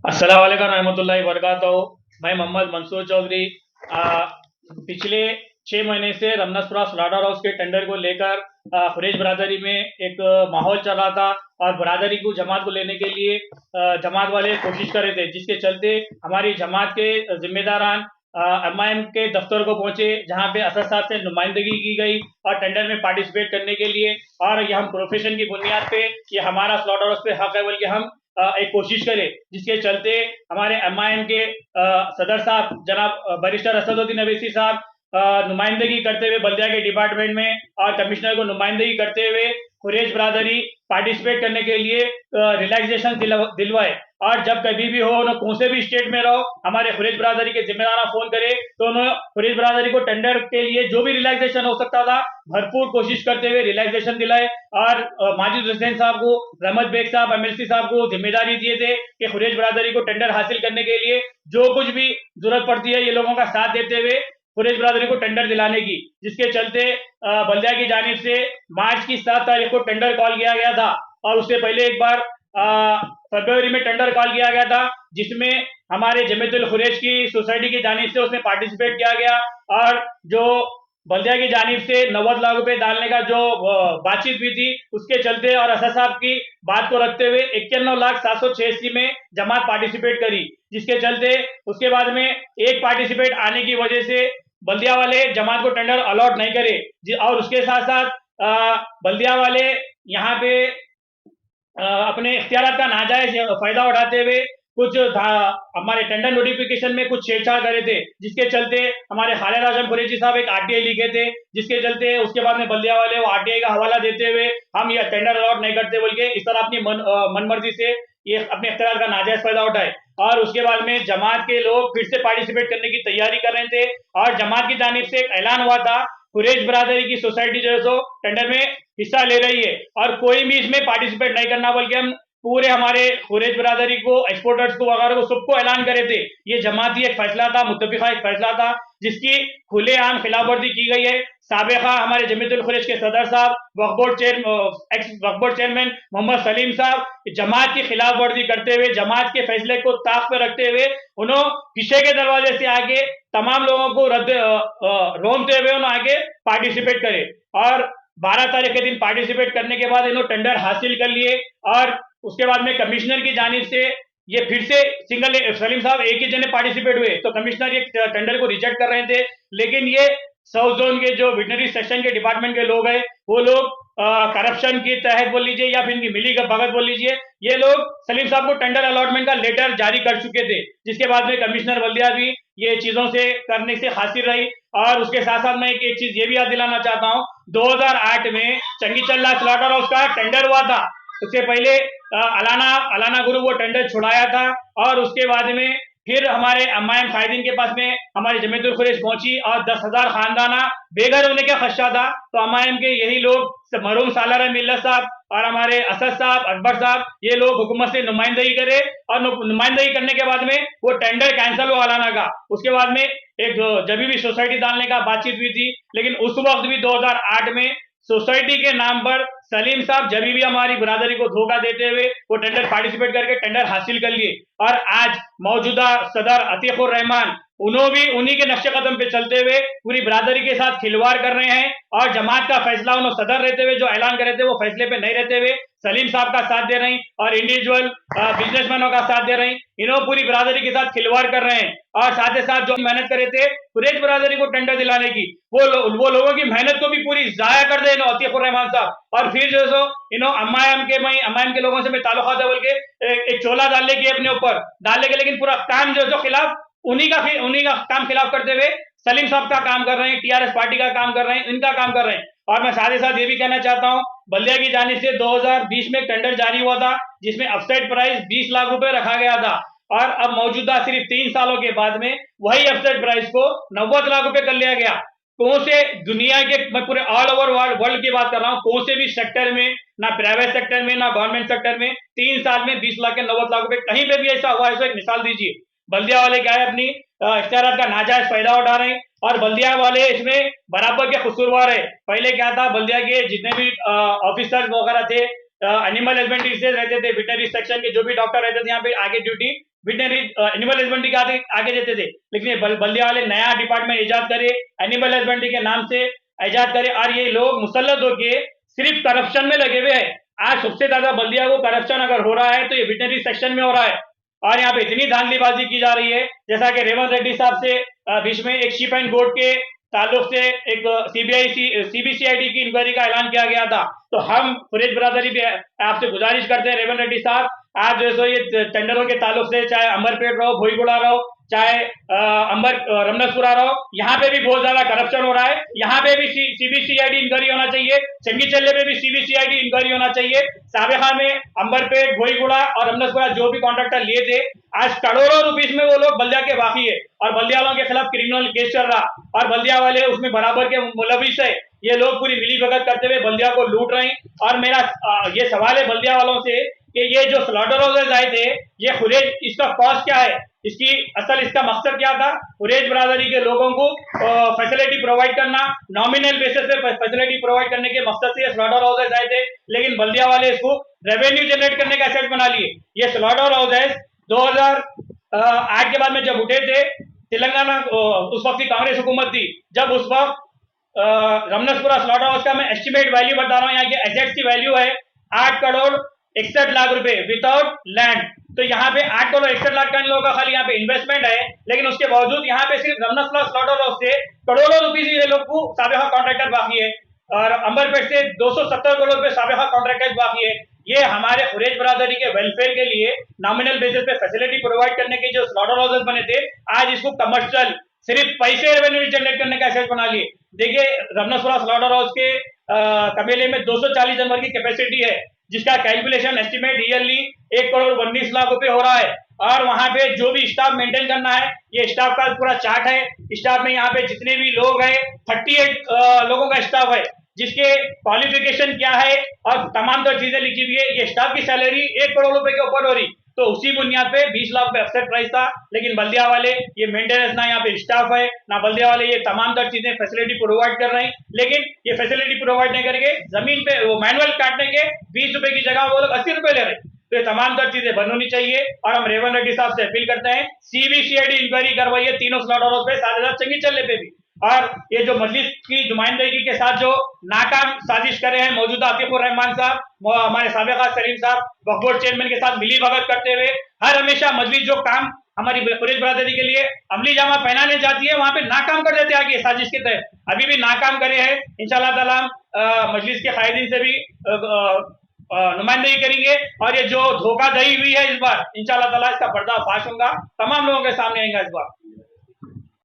अस्सलाम वालेकुम रहमतुल्लाहि वबरकातुहू। मैं मोहम्मद मंसूर चौधरी पिछले 6 महीने से रमनसपुरा स्लॉटर हाउस के टेंडर को लेकर कुरैश बरादरी में एक माहौल चल रहा था और बरादरी को जमात को लेने के लिए जमात वाले कोशिश कर रहे थे, जिसके चलते हमारी जमात के जिम्मेदारान एमआईएम के दफ्तर को पहुंचे, जहां पे असद साहब से नुमाइंदगी की गई और टेंडर में पार्टिसिपेट करने के लिए। और ये हम प्रोफेशन की बुनियाद पे ये हमारा स्लॉटर हाउस पे हक है बोल के हम एक कोशिश करें, जिसके चलते हमारे एमआईएम के सदर साहब जनाब बैरिस्टर असदुद्दीन अवैसी साहब नुमाइंदगी करते हुए बल्दिया के डिपार्टमेंट में और कमिश्नर को नुमाइंदगी करते हुए कुरैश बरादरी पार्टिसिपेट करने के लिए रिलैक्सेशन दिलवाए। और जब कभी भी हो उन्होंने कौन से भी स्टेट में रहो, हमारे कुरैश बरादरी के जिम्मेदार फोन करे तो उन्होंने कुरैश बरादरी को टेंडर के लिए जो भी रिलैक्सेशन हो सकता था भरपूर कोशिश करते हुए रिलैक्सेशन दिलाए। और माजिद हुसैन साहब को, रहमत बेग साहब, एमएलसी साहब को जिम्मेदारी दिए थे कि कुरैश बरादरी को टेंडर हासिल करने के लिए जो कुछ भी जरूरत पड़ती है ये लोगों का साथ देते हुए कुरैश बरादरी को टेंडर दिलाने की। जिसके चलते बल्दिया की जानिब से मार्च की 7 तारीख को टेंडर कॉल किया गया था और उससे पहले एक बार फरवरी में टेंडर कॉल किया गया था, जिसमें हमारे जमीयतुल कुरैश की सोसाइटी की जानिब से उसमें पार्टिसिपेट किया गया। और जो बल्दिया की जानिब से 90 लाख रुपए डालने का जो बातचीत हुई थी, उसके चलते और असद साहब की बात को रखते हुए 91,786 में जमात पार्टिसिपेट करी। जिसके चलते उसके बाद में एक पार्टिसिपेट आने की वजह से बल्दिया वाले जमात को टेंडर अलॉट नहीं करे। और उसके साथ साथ बल्दिया वाले यहाँ पे अपने इख्तियारात का नाजायज फायदा उठाते हुए कुछ हमारे टेंडर नोटिफिकेशन में कुछ छेड़छाड़ करे थे, जिसके चलते हमारे खालिद आजम कुरैशी साहब एक आरटीआई लिखे थे, जिसके चलते उसके बाद में बल्दिया वाले वो आरटीआई का हवाला देते हुए हम ये टेंडर अलॉट नहीं करते बोल के इस तरह अपनी मनमर्जी से ये अपने इख्तियार का नाजायज फायदा उठाए। और उसके बाद में जमात के लोग फिर से पार्टिसिपेट करने की तैयारी कर रहे थे और जमात की जानिब से एक ऐलान हुआ था कुरैश बरादरी की सोसाइटी जो है सो टेंडर में हिस्सा ले रही है और कोई भी इसमें पार्टिसिपेट नहीं करना, बल्कि हम पूरे हमारे कुरैश बरादरी को, एक्सपोर्टर्स को वगैरह को सबको ऐलान करे थे। ये जमाती एक फैसला था, मुत्तफिका एक फैसला था, जिसकी खुलेआम खिलाफवर्जी की गई है। साबिका हमारे जमीयतुल कुरैश के सदर साहब, एक्स वक्फ बोर्ड चेयरमैन मोहम्मद सलीम साहब जमात की खिलाफ वर्जी करते हुए, जमात के फैसले को ताक पर रखते हुए उन्होंने पीछे के दरवाजे से आगे तमाम लोगों को रोनते हुए उन्होंने आगे पार्टिसिपेट करे। और 12 तारीख के दिन पार्टिसिपेट करने के बाद इन्होंने टेंडर हासिल कर लिए। और उसके बाद में कमिश्नर की जानिब से ये फिर से सिंगल सलीम साहब एक ही जने पार्टिसिपेट हुए, तो कमिश्नर ये टेंडर को रिजेक्ट कर रहे थे। लेकिन ये साउथ जोन के जो वेटनरी सेक्शन के डिपार्टमेंट के लोग हैं, वो लोग करप्शन की तहत बोल लीजिए या फिर इनकी मिली भगत बोल लीजिए, ये लोग सलीम साहब को टेंडर अलॉटमेंट का लेटर जारी कर चुके थे, जिसके बाद में कमिश्नर बल्दिया भी ये चीजों से करने से हासिल रही। और उसके साथ साथ मैं एक चीज ये भी याद दिलाना चाहता हूँ, 2008 में चंगीचल्ला स्लॉटर हाउस का टेंडर हुआ था। उससे पहले अलाना गुरु वो टेंडर छुड़ाया था और उसके बाद में फिर हमारे एमआईएम कायदीन के पास में हमारी जमीयतुल कुरैश पहुंची और 10,000 खानदाना बेघर होने का खदशा था, तो एमआईएम के यही लोग मरहूम सालार मिल्लत साहब और हमारे असद साहब, अकबर साहब, ये लोग हुकूमत से नुमाइंदगी करे और नुमाइंदगी करने के बाद में वो टेंडर कैंसिल हुआ अलाना का। उसके बाद में एक जब भी सोसाइटी डालने का बातचीत हुई थी, लेकिन उस वक्त भी 2008 में सोसाइटी के नाम पर सलीम साहब जब भी हमारी बरादरी को धोखा देते हुए वो टेंडर पार्टिसिपेट करके टेंडर हासिल कर लिए। और आज मौजूदा सदर अतीकुर रहमान उन्होंने भी उन्हीं के नक्शे कदम पे चलते हुए पूरी बरादरी के साथ खिलवाड़ कर रहे हैं और जमात का फैसला उन्होंने सदर रहते हुए जो ऐलान कर रहे थे वो फैसले पे नहीं रहते हुए सलीम साहब का साथ दे रहे हैं और इंडिविजुअल बिजनेसमैनों का साथ दे रहे हैं। इन्होंने पूरी बरादरी के साथ खिलवाड़ कर रहे हैं और साथ ही साथ जो मेहनत करे थे कुरैश बरादरी को टेंडर दिलाने की, वो लोगों की मेहनत को भी पूरी जाया कर दे अतीकुर रहमान साहब। और फिर जो सो एमआईएम के लोगों से मैं ताल्लुकात है बोल के एक चोला डालने की अपने ऊपर डालने के, लेकिन पूरा काम जो खिलाफ उन्हीं का काम खिलाफ करते हुए सलीम साहब का काम कर रहे हैं, टीआरएस पार्टी का काम कर रहे हैं, इनका काम कर रहे हैं। और मैं साथ ही साथ ये भी कहना चाहता हूं, बल्दिया की जानिब से 2020 में टेंडर जारी हुआ था, जिसमें अपसाइड प्राइस 20 लाख रुपए रखा गया था और अब मौजूदा सिर्फ 3 सालों के बाद में वही अपसाइड प्राइस को 90 लाख रुपए कर लिया गया। कौन से दुनिया के, मैं पूरे ऑल ओवर वर्ल्ड की बात कर रहा हूँ, कौन से भी सेक्टर में, ना प्राइवेट सेक्टर में ना गवर्नमेंट सेक्टर में 3 साल में 20 लाख के 90 लाख रुपए कहीं पे भी ऐसा हुआ है? एक मिसाल दीजिए। बल्दिया वाले क्या है, अपनी इख्तियारात का नाजायज फायदा उठा रहे हैं और बल्दिया वाले इसमें बराबर के कसूरवार है। पहले क्या था, बल्दिया के जितने भी ऑफिसर्स वगैरह थे एनिमल हस्बेंड्री से रहते थे, वेटनरी सेक्शन के जो भी डॉक्टर रहते थे यहाँ पे आगे ड्यूटी वेटनरी एनिमल हस्बेंड्री के आगे देते थे, लेकिन ये बल्दिया वाले नया डिपार्टमेंट इजाद करे, एनिमल हस्बेंड्री के नाम से इजाद करे, और ये लोग मुसल्लत होके सिर्फ करप्शन में लगे हुए हैं। आज सबसे ज्यादा बल्दिया को करप्शन अगर हो रहा है तो ये वेटनरी सेक्शन में हो रहा है, और यहाँ पे इतनी धांधलीबाजी की जा रही है, जैसा कि रेवंत रेड्डी साहब से बीच में एक शिप एंड गोट के ताल्लुक से एक सीबीसीआईडी की इंक्वायरी का ऐलान किया गया था। तो हम कुरैश बरादरी भी आपसे गुजारिश करते हैं, रेवंत रेड्डी साहब, आज जो सो ये टेंडरों के ताल्लुक से, चाहे अंबरपेट रहो, भोईगुड़ा रहो, चाहे रमनसपुरा रहो, यहाँ पे भी बहुत ज्यादा करप्शन हो रहा है। यहाँ पे भी सीबीसीआईडी इंक्वायरी होना चाहिए, चंगीचल्ले पे भी सीबीसीआईडी इंक्वायरी होना चाहिए। साबेहा में अंबरपेट, भोईगुड़ा और रमनसपुरा जो भी कॉन्ट्रैक्टर लिए थे, आज करोड़ों रुपीस में वो लोग बल्दिया के बाकी है, और बल्दिया वालों के खिलाफ क्रिमिनल केस चल रहा, और बल्दिया वाले उसमें बराबर के मुलविस है। ये लोग पूरी मिली भगत करते हुए बल्दिया को लूट रहे हैं। और मेरा ये सवाल है बल्दिया वालों से कि ये जो स्लॉटर हाउसेज आए थे, ये खुरेज, इसका कॉस्ट क्या है, इसका मकसद क्या था? खुरेज बरादरी के लोगों को फैसिलिटी प्रोवाइड करना, नॉमिनल बेसिस पे फैसिलिटी प्रोवाइड करने के मकसद से ये स्लॉटर हाउसेज आए थे, लेकिन बल्दिया वाले इसको रेवेन्यू जनरेट करने का एसेट बना लिए। ये स्लॉटर हाउसेज 2008 के बाद में जब उठे थे, तेलंगाना उस वक्त की कांग्रेस हुकूमत थी, जब उस वक्त रमनसपुरा स्लॉटर हाउस का मैं एस्टिमेट वैल्यू बता रहा हूँ, यहाँ के एसेट्स की वैल्यू है 8 करोड़ 61 लाख रुपए विदाउट लैंड। तो यहाँ पे 8 करोड़ 61 लाख का इन लोगों का खाली यहाँ पे इन्वेस्टमेंट है, लेकिन उसके बावजूद यहाँ पे सिर्फ रमनसपुरा स्लॉटर हाउस से करोड़ों रुपीस ये लोग को साबेहा कॉन्ट्रैक्टर बाकी है, और अंबरपेट से 270 करोड़ रुपए साबेहा कॉन्ट्रैक्टर बाकी है। ये हमारे खुरेज बरादरी के वेलफेयर के लिए नॉमिनल बेसिस पे फैसिलिटी प्रोवाइड करने के जो स्लॉटर हाउसेज बने थे, आज इसको कमर्शियल सिर्फ पैसे रेवेन्यू जनरेट करने का एसेट बना लिए। देखिए रमनसपुरा स्लॉटर हाउस के कमेले में 240 जानवर की कैपेसिटी है, जिसका calculation estimate yearly 1 crore 19 lakh रुपए हो रहा है, और वहां पे जो भी स्टाफ मेंटेन करना है, ये स्टाफ का पूरा चार्ट है। स्टाफ में यहाँ पे जितने भी लोग हैं 38 लोगों का स्टाफ है, जिसके क्वालिफिकेशन क्या है और तमाम तो चीजें लिखी हुई है। ये स्टाफ की सैलरी 1 करोड़ रुपए के ऊपर हो रही, तो उसी बुनियाद पे 20 लाख रुपए अफसर प्राइस था, लेकिन बल्दिया वाले ये मेंटेनेंस, ना यहाँ पे स्टाफ है ना बल्दिया वाले ये तमाम तर चीजें फैसिलिटी प्रोवाइड कर रहे हैं, लेकिन ये फैसिलिटी प्रोवाइड नहीं करके जमीन पे वो मैनुअल काटने के 20 रुपए की जगह वो लोग 80 रुपए ले रहे हैं। तो ये तमाम तर चीजें बंद होनी चाहिए, और हम रेवंत रेड्डी साहब से अपील करते हैं सीबीसीआईडी इंक्वायरी करवाइए तीनों स्लॉटर हाउस पे, साथ ही साथ चंगीचल्ले पे भी। और ये जो मजलिस की नुमाइंदगी के साथ जो नाकाम साजिश करे हैं मौजूदा आतिकुर रहमान साहब, हमारे साबिका सलीम साहब वक्फ बोर्ड चेयरमैन के साथ मिली भगत करते हुए, हर हमेशा मजलिस जो काम हमारी कुरैश बरादरी के लिए अमली जामा पहनाने जाती है, वहां पे नाकाम कर देते आगे साजिश के तहत, अभी भी नाकाम करे हैं। इंशाल्लाह ताला मजलिस के कायदीन से भी नुमाइंदगी करेंगे, और ये जो धोखाधड़ी हुई है इस बार इंशाल्लाह ताला इसका पर्दाफाश होगा, तमाम लोगों के सामने आएगा इस बार।